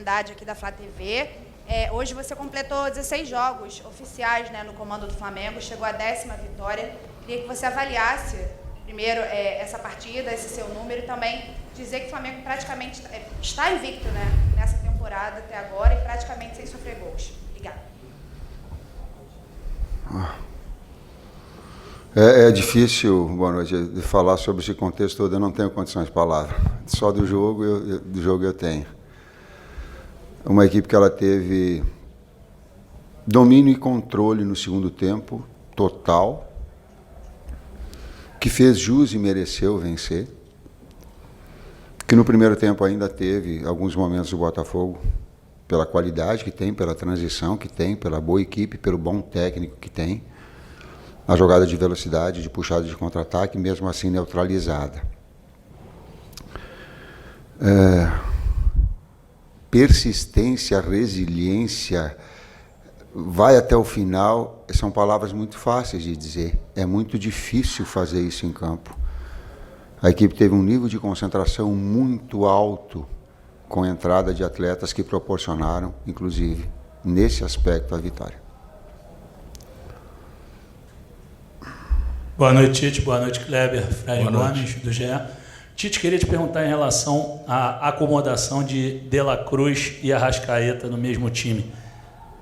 aqui da Flá TV. Hoje você completou 16 jogos oficiais, né, no comando do Flamengo, chegou à 10ª vitória. Queria que você avaliasse primeiro essa partida, esse seu número, e também dizer que o Flamengo praticamente está invicto, né, nessa temporada até agora e praticamente sem sofrer gols. Obrigada. É difícil, boa noite, de falar sobre esse contexto todo, eu não tenho condições de palavra. Só do jogo eu tenho. Uma equipe que ela teve domínio e controle no segundo tempo, total, que fez jus e mereceu vencer, que no primeiro tempo ainda teve alguns momentos do Botafogo, pela qualidade que tem, pela transição que tem, pela boa equipe, pelo bom técnico que tem, a jogada de velocidade, de puxada de contra-ataque, mesmo assim neutralizada. Persistência, resiliência, vai até o final, são palavras muito fáceis de dizer. É muito difícil fazer isso em campo. A equipe teve um nível de concentração muito alto, com a entrada de atletas que proporcionaram, inclusive, nesse aspecto, a vitória. Boa noite, Tite. Boa noite, Kleber. Fred Gomes, do GE. Tite, queria te perguntar em relação à acomodação de De La Cruz e Arrascaeta no mesmo time.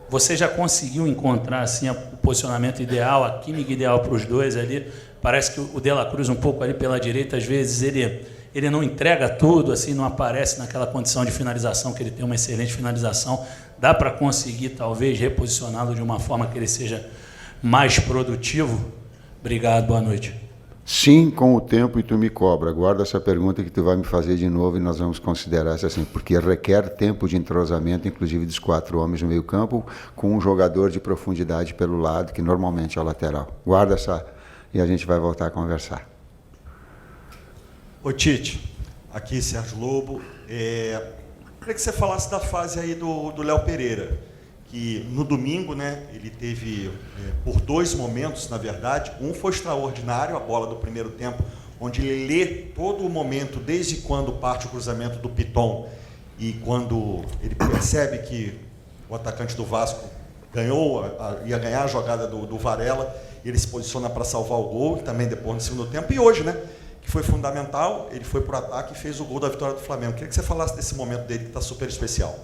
Você já conseguiu encontrar assim, o posicionamento ideal, a química ideal para os dois ali? Parece que o De La Cruz, um pouco ali pela direita, às vezes ele não entrega tudo, assim, não aparece naquela condição de finalização, que ele tem uma excelente finalização. Dá para conseguir, talvez, reposicioná-lo de uma forma que ele seja mais produtivo? Obrigado, boa noite. Sim, com o tempo, e tu me cobra. Guarda essa pergunta que tu vai me fazer de novo e nós vamos considerar essa assim, porque requer tempo de entrosamento, inclusive dos 4 homens no meio campo, com um jogador de profundidade pelo lado, que normalmente é o lateral. Guarda essa e a gente vai voltar a conversar. Ô Tite, aqui Sérgio Lobo. Queria que você falasse da fase aí do Léo Pereira, que no domingo, né, ele teve, por 2 momentos, na verdade, um foi extraordinário, a bola do primeiro tempo, onde ele lê todo o momento, desde quando parte o cruzamento do Piton e quando ele percebe que o atacante do Vasco ia ganhar a jogada do Varela, ele se posiciona para salvar o gol, também depois no segundo tempo, e hoje, né, que foi fundamental, ele foi para o ataque e fez o gol da vitória do Flamengo. Queria que você falasse desse momento dele, que está super especial.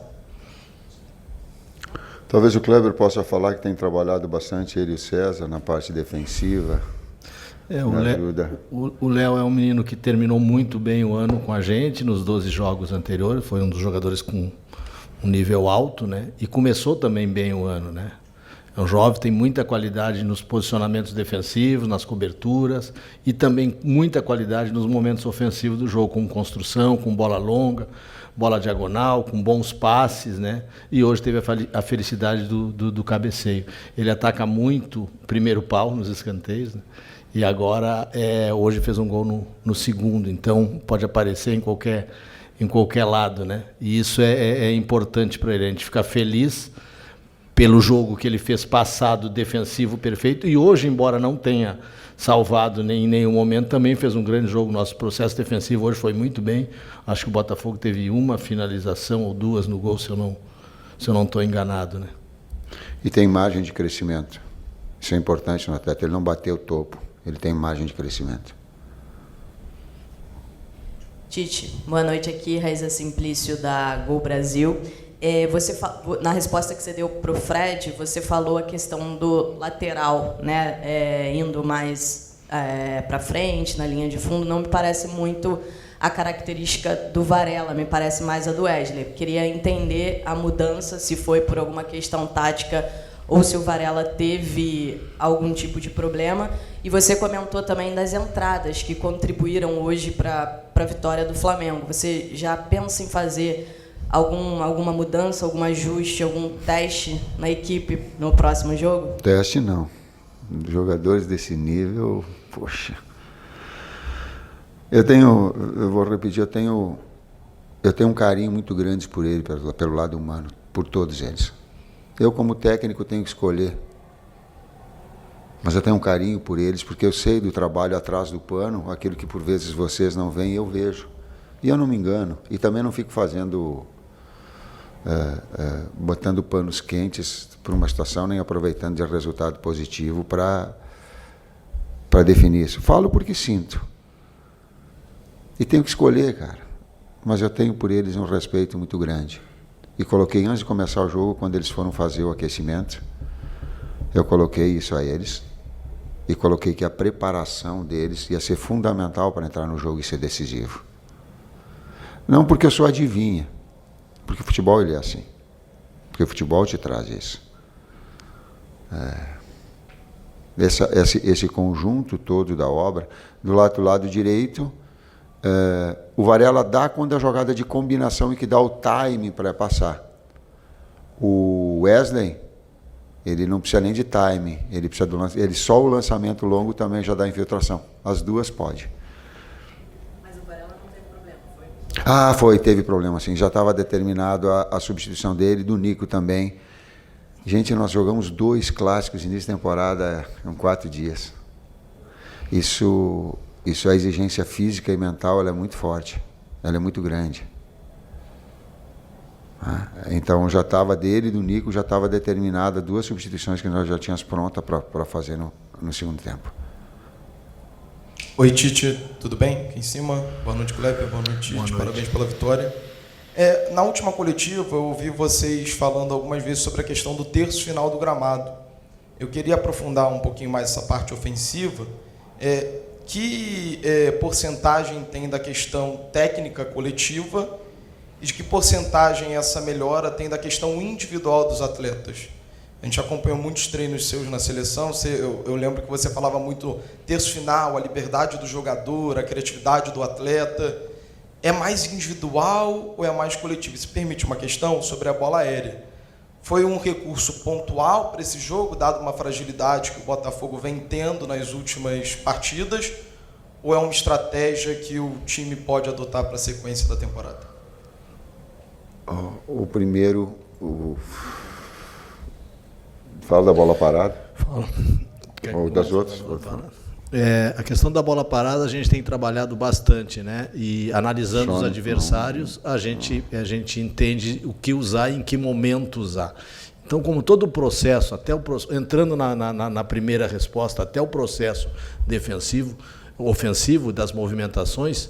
Talvez o Kleber possa falar que tem trabalhado bastante, ele e o César, na parte defensiva. O Léo é um menino que terminou muito bem o ano com a gente, nos 12 jogos anteriores, foi um dos jogadores com um nível alto, né? E começou também bem o ano, né? É um jovem, tem muita qualidade nos posicionamentos defensivos, nas coberturas, e também muita qualidade nos momentos ofensivos do jogo, com construção, com bola longa, bola diagonal, com bons passes, né? E hoje teve a felicidade do cabeceio. Ele ataca muito o primeiro pau nos escanteios, né? E agora, hoje fez um gol no segundo, então pode aparecer em qualquer lado, né? E isso é importante para ele, a gente ficar feliz pelo jogo que ele fez passado, defensivo perfeito, e hoje, embora não tenha salvado em nenhum momento, também fez um grande jogo. Nosso processo defensivo hoje foi muito bem. Acho que o Botafogo teve uma finalização ou 2 no gol, se eu não estou enganado, né? E tem margem de crescimento. Isso é importante no atleta. Ele não bateu o topo, ele tem margem de crescimento. Tite, boa noite aqui, Raíza Simplício da Gol Brasil. Na resposta que você deu para o Fred, você falou a questão do lateral, né, indo mais para frente, na linha de fundo. Não me parece muito a característica do Varela, me parece mais a do Wesley. Queria entender a mudança, se foi por alguma questão tática ou se o Varela teve algum tipo de problema. E você comentou também das entradas que contribuíram hoje para a vitória do Flamengo. Você já pensa em fazer alguma mudança, algum ajuste, algum teste na equipe no próximo jogo? Teste não. Jogadores desse nível, poxa. Eu vou repetir, eu tenho um carinho muito grande por ele, pelo lado humano, por todos eles. Eu, como técnico, tenho que escolher. Mas eu tenho um carinho por eles, porque eu sei do trabalho atrás do pano, aquilo que por vezes vocês não veem, eu vejo. E eu não me engano. E também não fico fazendo botando panos quentes para uma situação, nem aproveitando de resultado positivo para definir isso. Falo porque sinto. E tenho que escolher, cara. Mas eu tenho por eles um respeito muito grande. E coloquei, antes de começar o jogo, quando eles foram fazer o aquecimento, eu coloquei isso a eles. E coloquei que a preparação deles ia ser fundamental para entrar no jogo e ser decisivo. Não porque eu sou adivinha, porque o futebol ele é assim. Porque o futebol te traz isso. Esse conjunto todo da obra, do lado direito, o Varela dá quando é a jogada de combinação e que dá o time para passar. O Wesley, ele não precisa nem de time, ele precisa só o lançamento longo também já dá infiltração. As duas pode. Mas o Varela não teve problema, foi? Teve problema sim. Já estava determinado a substituição dele, do Nico também. Gente, nós jogamos 2 clássicos início de temporada em 4 dias. Isso, a exigência física e mental, ela é muito forte. Ela é muito grande. Então, já estava dele e do Nico, já estava determinada 2 substituições que nós já tínhamos pronta para fazer no segundo tempo. Oi, Tite, tudo bem? Aqui em cima. Boa noite, Kleber. Boa noite, Tite. Boa noite. Parabéns pela vitória. Na última coletiva, eu ouvi vocês falando algumas vezes sobre a questão do terço final do gramado. Eu queria aprofundar um pouquinho mais essa parte ofensiva. Que porcentagem tem da questão técnica coletiva e de que porcentagem essa melhora tem da questão individual dos atletas? A gente acompanhou muitos treinos seus na seleção, eu lembro que você falava muito terço final, a liberdade do jogador, a criatividade do atleta. É mais individual ou é mais coletivo? Se permite uma questão sobre a bola aérea. Foi um recurso pontual para esse jogo, dado uma fragilidade que o Botafogo vem tendo nas últimas partidas, ou é uma estratégia que o time pode adotar para a sequência da temporada? O primeiro... Fala da bola parada. Fala. Ou das outras. A questão da bola parada a gente tem trabalhado bastante, né? E analisando os adversários, a gente entende o que usar e em que momento usar. Então, como todo o processo, entrando na primeira resposta, até o processo ofensivo das movimentações,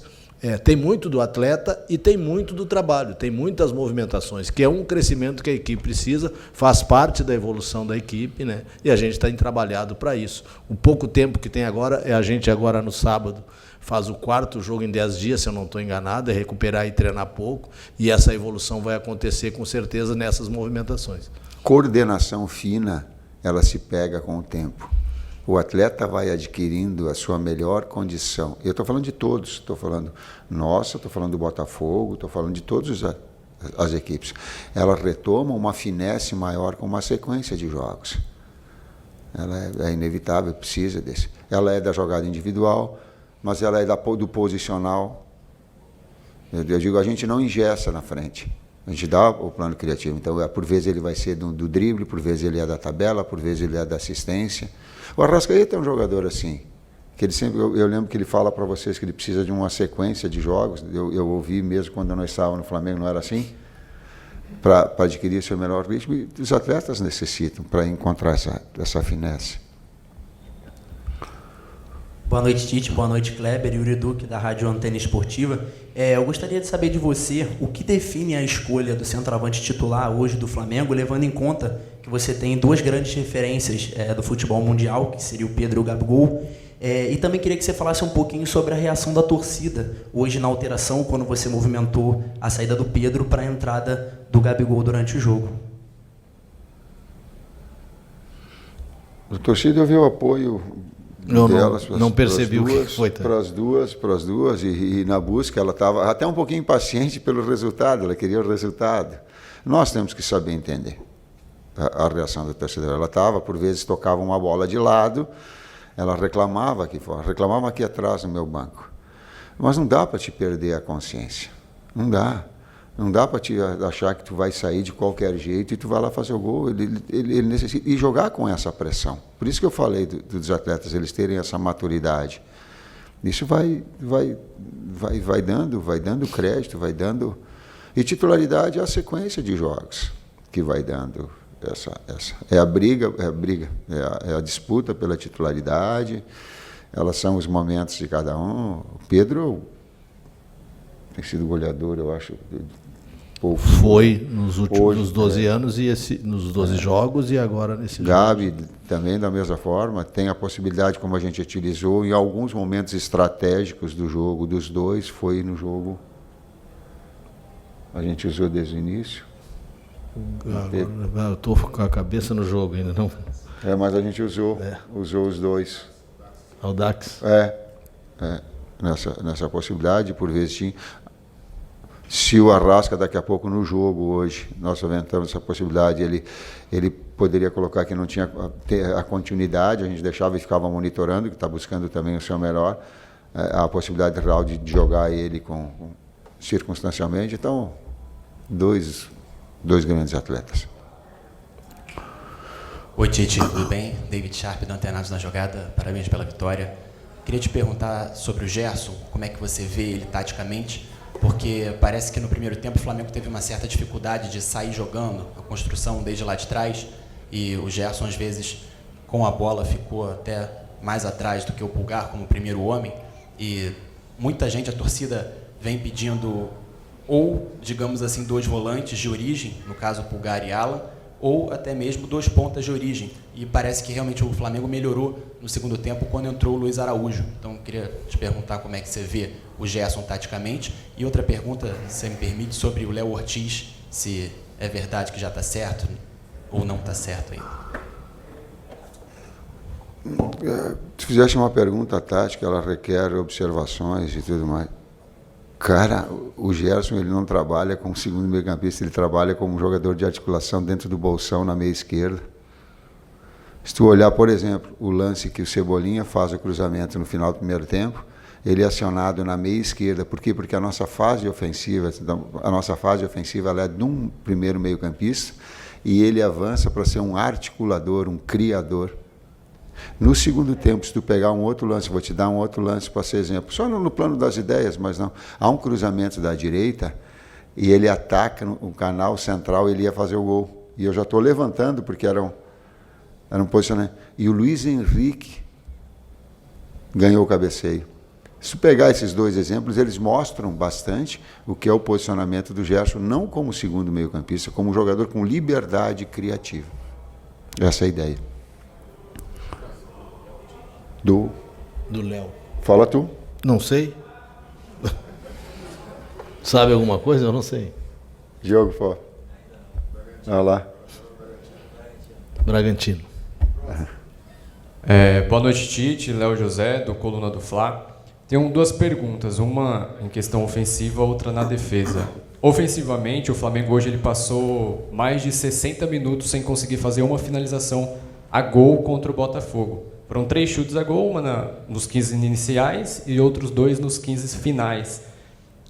tem muito do atleta e tem muito do trabalho, tem muitas movimentações, que é um crescimento que a equipe precisa, faz parte da evolução da equipe, né? E a gente está trabalhado para isso. O pouco tempo que tem agora, a gente agora no sábado faz o 4º jogo em 10 dias, se eu não estou enganado, recuperar e treinar pouco, e essa evolução vai acontecer com certeza nessas movimentações. Coordenação fina, ela se pega com o tempo. O atleta vai adquirindo a sua melhor condição. Eu estou falando de todos, estou falando nossa, estou falando do Botafogo, estou falando de todas as equipes. Elas retomam uma finesse maior com uma sequência de jogos. Ela é inevitável, precisa desse. Ela é da jogada individual, mas ela é do posicional. Eu digo, a gente não engessa na frente. A gente dá o plano criativo. Então, por vezes ele vai ser do drible, por vezes ele é da tabela, por vezes ele é da assistência. O Arrascaeta é um jogador assim, que ele sempre, eu lembro que ele fala para vocês que ele precisa de uma sequência de jogos, eu ouvi mesmo quando nós estávamos no Flamengo, não era assim, para adquirir seu melhor ritmo, e os atletas necessitam para encontrar essa finesse. Boa noite, Tite. Boa noite, Kleber. Yuri Duque, da Rádio Antena Esportiva. Eu gostaria de saber de você o que define a escolha do centroavante titular hoje do Flamengo, levando em conta que você tem 2 grandes referências do futebol mundial, que seria o Pedro e o Gabigol. E também queria que você falasse um pouquinho sobre a reação da torcida hoje na alteração, quando você movimentou a saída do Pedro para a entrada do Gabigol durante o jogo. A torcida viu o apoio delas, não percebi o que foi. Para as duas, e na busca ela estava até um pouquinho impaciente pelo resultado, ela queria o resultado. Nós temos que saber entender a reação da torcida. Ela estava, por vezes, tocava uma bola de lado, ela reclamava aqui fora, reclamava aqui atrás no meu banco. Mas não dá para te perder a consciência, não dá. Não dá para te achar que tu vai sair de qualquer jeito e tu vai lá fazer o gol. Ele necessita e jogar com essa pressão. Por isso que eu falei dos atletas, eles terem essa maturidade. Isso vai dando crédito, vai dando E titularidade é a sequência de jogos que vai dando é a disputa pela titularidade, elas são os momentos de cada um. O Pedro tem sido goleador, eu acho. Foi nos últimos 12 anos, e nos 12 jogos, e agora nesse jogo. Gabi também da mesma forma, tem a possibilidade, como a gente utilizou, em alguns momentos estratégicos do jogo, dos dois, foi no jogo, a gente usou desde o início. Eu estou com a cabeça no jogo ainda, não? Mas a gente usou os dois. Audax? Nessa possibilidade, por vezes tinha. Se o Arrasca daqui a pouco no jogo hoje, nós aventamos essa possibilidade, ele poderia colocar que não tinha a continuidade, a gente deixava e ficava monitorando, que está buscando também o seu melhor, a possibilidade real de jogar ele circunstancialmente. Então, dois grandes atletas. Oi, Tite, tudo bem? David Sharp, do Antenados na Jogada, parabéns pela vitória. Queria te perguntar sobre o Gerson, como é que você vê ele taticamente, porque parece que no primeiro tempo o Flamengo teve uma certa dificuldade de sair jogando, a construção desde lá de trás, e o Gerson, às vezes, com a bola, ficou até mais atrás do que o Pulgar como primeiro homem, e muita gente, a torcida, vem pedindo ou, digamos assim, 2 volantes de origem, no caso Pulgar e Alan, ou até mesmo 2 pontas de origem. E parece que realmente o Flamengo melhorou no segundo tempo quando entrou o Luiz Araújo. Então, queria te perguntar como é que você vê o Gerson taticamente. E outra pergunta, se você me permite, sobre o Léo Ortiz, se é verdade que já está certo ou não está certo ainda. Se fizesse uma pergunta tática, ela requer observações e tudo mais. Cara, o Gerson, ele não trabalha como segundo meio-campista, ele trabalha como jogador de articulação dentro do bolsão na meia esquerda. Se tu olhar, por exemplo, o lance que o Cebolinha faz o cruzamento no final do primeiro tempo, ele é acionado na meia esquerda. Por quê? Porque a nossa fase ofensiva ela é de um primeiro meio-campista e ele avança para ser um articulador, um criador. No segundo tempo, se tu pegar um outro lance, vou te dar um outro lance para ser exemplo, só no plano das ideias, mas não. Há um cruzamento da direita e ele ataca o canal central, ele ia fazer o gol. E eu já estou levantando, porque era um posicionamento. E o Luiz Henrique ganhou o cabeceio. Se tu pegar esses 2 exemplos, eles mostram bastante o que é o posicionamento do Gerson, não como segundo meio-campista, como um jogador com liberdade criativa. Essa é a ideia. Do Léo. Fala tu. Não sei. Sabe alguma coisa? Eu não sei. Diogo, fala. Olha lá. Bragantino. Boa noite, Tite. Léo José, do Coluna do Fla. Tenho 2 perguntas, uma em questão ofensiva, outra na defesa. Ofensivamente, o Flamengo hoje ele passou mais de 60 minutos sem conseguir fazer uma finalização a gol contra o Botafogo. Foram 3 chutes a gol, uma nos 15 iniciais e outros 2 nos 15 finais.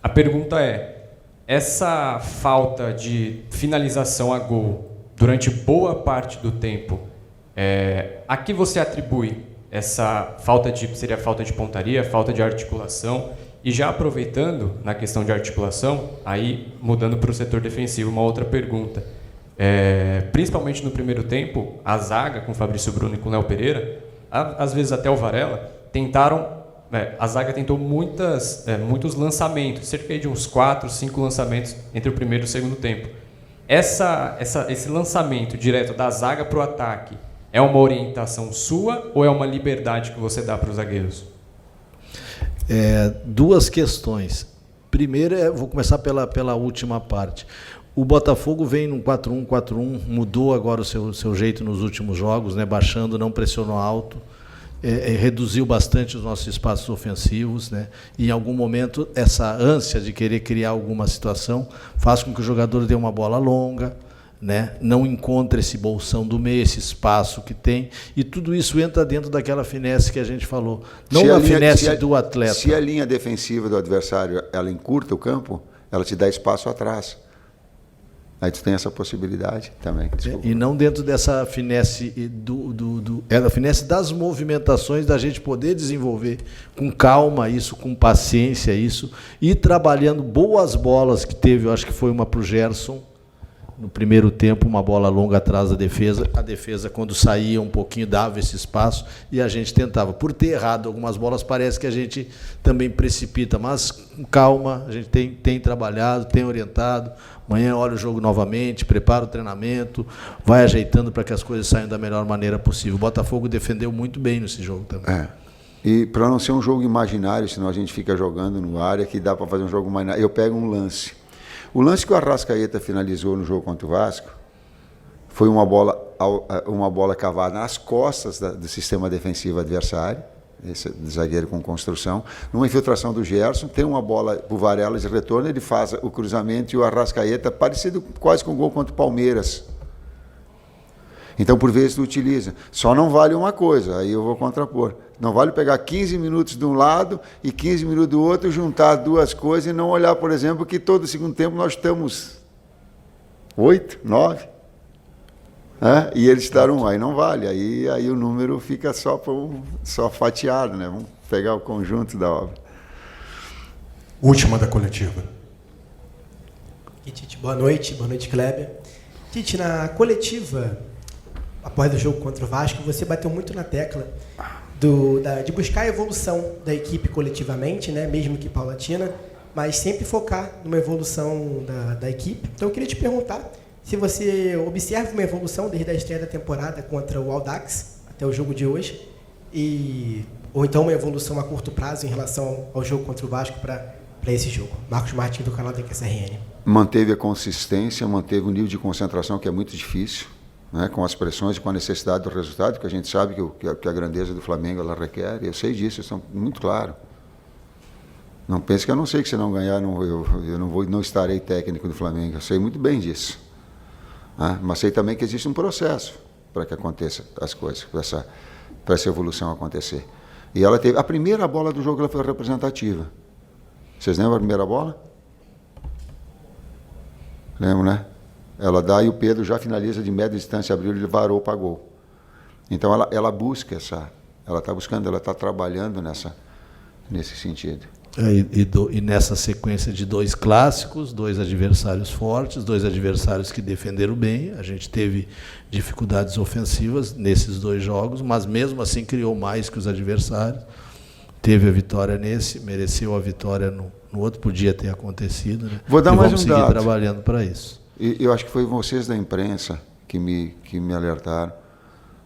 A pergunta é, essa falta de finalização a gol durante boa parte do tempo, a que você atribui essa falta seria falta de pontaria, falta de articulação? E já aproveitando na questão de articulação, aí mudando para o setor defensivo, uma outra pergunta. Principalmente no primeiro tempo, a zaga com Fabrício Bruno e com Léo Pereira, às vezes até o Varela, a zaga tentou muitos lançamentos, cerca de uns 4, 5 lançamentos entre o primeiro e o segundo tempo. Esse lançamento direto da zaga para o ataque é uma orientação sua ou é uma liberdade que você dá para os zagueiros? 2 questões. Primeiro, vou começar pela última parte. O Botafogo vem num 4-1-4-1, mudou agora o seu jeito nos últimos jogos, né, baixando, não pressionou alto, reduziu bastante os nossos espaços ofensivos, né, e em algum momento essa ânsia de querer criar alguma situação faz com que o jogador dê uma bola longa, né, não encontre esse bolsão do meio, esse espaço que tem, e tudo isso entra dentro daquela finesse que a gente falou, não na finesse do atleta. Se a linha defensiva do adversário ela encurta o campo, ela te dá espaço atrás. Aí tu tem essa possibilidade também. Desculpa. E não dentro dessa finesse é a finesse das movimentações, da gente poder desenvolver com calma isso, com paciência isso, e trabalhando boas bolas que teve, eu acho que foi uma para o Gerson, no primeiro tempo, uma bola longa atrás da defesa. A defesa, quando saía um pouquinho, dava esse espaço e a gente tentava. Por ter errado algumas bolas, parece que a gente também precipita, mas com calma, a gente tem trabalhado, tem orientado. Amanhã olha o jogo novamente, prepara o treinamento, vai ajeitando para que as coisas saiam da melhor maneira possível. O Botafogo defendeu muito bem nesse jogo também. E para não ser um jogo imaginário, senão a gente fica jogando no área, que dá para fazer um jogo imaginário. Eu pego um lance. O lance que o Arrascaeta finalizou no jogo contra o Vasco foi uma bola cavada nas costas do sistema defensivo adversário, esse zagueiro com construção, numa infiltração do Gerson, tem uma bola para o Varela de retorno, ele faz o cruzamento e o Arrascaeta, parecido quase com o gol contra o Palmeiras. Então, por vezes, tu utiliza. Só não vale uma coisa, aí eu vou contrapor. Não vale pegar 15 minutos de um lado e 15 minutos do outro, juntar duas coisas e não olhar, por exemplo, que todo segundo tempo nós estamos 8, 9, e eles estarão 1. Aí não vale, aí o número fica só fatiado, né? Vamos pegar o conjunto da obra. Última da coletiva. E, Tite, boa noite, Kleber. Tite, na coletiva, após o jogo contra o Vasco, você bateu muito na tecla de buscar a evolução da equipe coletivamente, né, mesmo que paulatina, mas sempre focar numa evolução da equipe. Então eu queria te perguntar se você observa uma evolução desde a estreia da temporada contra o Audax até o jogo de hoje, ou então uma evolução a curto prazo em relação ao jogo contra o Vasco para esse jogo. Marcos Martins, do canal da QSRN. Manteve a consistência, manteve o nível de concentração, que é muito difícil, né, com as pressões e com a necessidade do resultado, que a gente sabe que a grandeza do Flamengo ela requer, eu sei disso, isso é muito claro. Não pense que eu não sei que se não ganhar, eu não estarei técnico do Flamengo, eu sei muito bem disso. Né, mas sei também que existe um processo para que aconteça as coisas, para essa evolução acontecer. E ela teve, a primeira bola do jogo ela foi representativa. Vocês lembram a primeira bola? Lembram, né? Ela dá e o Pedro já finaliza de média distância, abriu, ele varou para gol. Então ela busca ela está buscando, ela está trabalhando nesse sentido. E nessa sequência de 2 clássicos, 2 adversários fortes, 2 adversários que defenderam bem, a gente teve dificuldades ofensivas nesses 2 jogos, mas mesmo assim criou mais que os adversários. Teve a vitória nesse, mereceu a vitória no outro, podia ter acontecido. Né? Vou dar mais um dado. Vamos seguir trabalhando para isso. Eu acho que foi vocês da imprensa que me alertaram,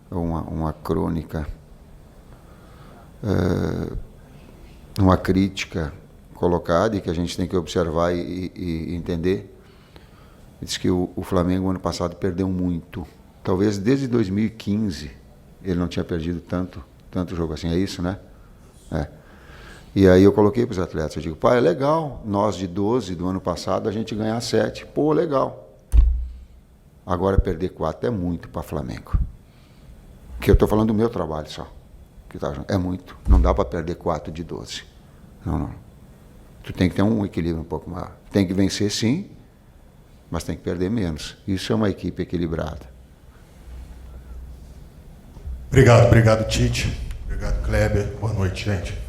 uma crônica, uma crítica colocada e que a gente tem que observar e entender. Diz que o Flamengo, ano passado, perdeu muito. Talvez desde 2015 ele não tinha perdido tanto jogo assim. É isso, né? E aí eu coloquei para os atletas, eu digo, pai, é legal, nós de 12 do ano passado, a gente ganhar 7. Pô, legal. Agora perder 4 é muito para Flamengo. Que eu estou falando do meu trabalho só. É muito. Não dá para perder 4 de 12. Não. Tu tem que ter um equilíbrio um pouco maior. Tem que vencer sim, mas tem que perder menos. Isso é uma equipe equilibrada. Obrigado, Tite. Obrigado, Kleber. Boa noite, gente.